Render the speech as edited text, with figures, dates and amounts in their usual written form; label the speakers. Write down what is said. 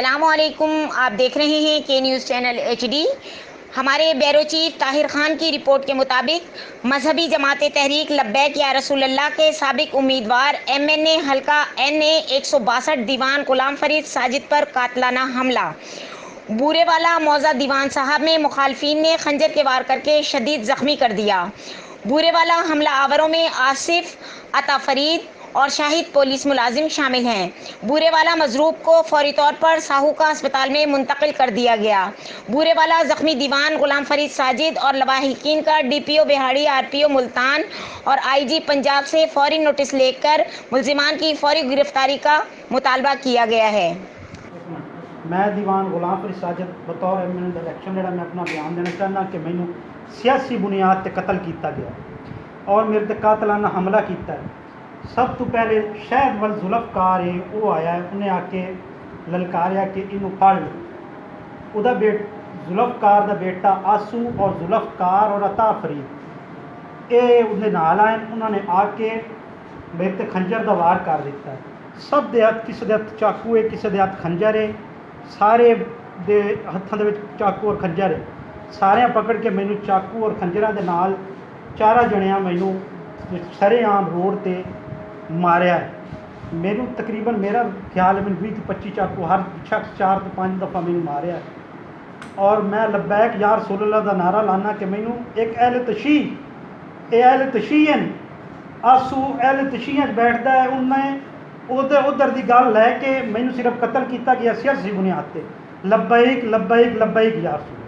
Speaker 1: السلام علیکم، آپ دیکھ رہے ہیں کے نیوز چینل ایچ ڈی۔ ہمارے بیورو چیف طاہر خان کی رپورٹ کے مطابق مذہبی جماعت تحریک لبیک یا رسول اللہ کے سابق امیدوار ایم این اے حلقہ این اے 162 دیوان غلام فرید ساجد پر قاتلانہ حملہ۔ بورے والا موضع دیوان صاحب میں مخالفین نے خنجر کے وار کر کے شدید زخمی کر دیا۔ بورے والا حملہ آوروں میں آصف، عطا فرید اور شاہد پولیس ملازم شامل ہیں۔ بورے والا مضروب کو فوری طور پر ساہوکا اسپتال میں منتقل کر دیا گیا۔ بورے والا زخمی دیوان غلام فرید ساجد اور لواحقین کا ڈی پی او بہاڑی، آر پی او ملتان اور آئی جی پنجاب سے فوری نوٹس لے کر ملزمان کی فوری گرفتاری کا مطالبہ کیا گیا ہے۔
Speaker 2: میں دیوان غلام فرید ساجد بطور ایم این اے الیکشن میں اپنا بیان دینا چاہنا کہ مینوں سیاسی بنیاد تے قتل کیتا گیا اور میرے تے قاتلانہ حملہ کیتا ہے۔ سب تو پہلے شاہد ول ذوالفقار ہے، وہ آیا ہے، انہیں آ کے للکاریا کہ انہوں پڑھ لو۔ وہ ذوالفقار دا بیٹا آسو اور ذوالفقار اور عطا فرید یہ انہیں نال آئے، انہوں نے آ کے میرے تے خنجر دا وار کر دیتا ہے۔ سب دے ہاتھ، کسی دے ہاتھ چاقو ہے، کسی دے ہاتھ خنجر ہے، سارے دے ہاتھوں دے وچ چاقو اور خنجر ہے۔ سارے پکڑ کے مینوں چاقو اور خنجراں دے نال چارہ جنیاں مینوں سرے عام روڈ تے ماریا ہے۔ مینوں تقریباً میرا خیال ہے 20 تو 25 چاقو ہر شخص 4 تو 5 دفعہ مینوں ماریا ہے۔ اور میں لبیک یا رسول اللہ دا نعرہ لانا کہ مینوں ایک اہل تشیع، اے اہل تشیع آسو اہل تشیع بیٹھتا ہے، انہیں ادھر دی گل لے کے مینوں صرف قتل کیتا گیا سیاسی بنیاد تے۔ لبیک لبیک لبیک یا رسول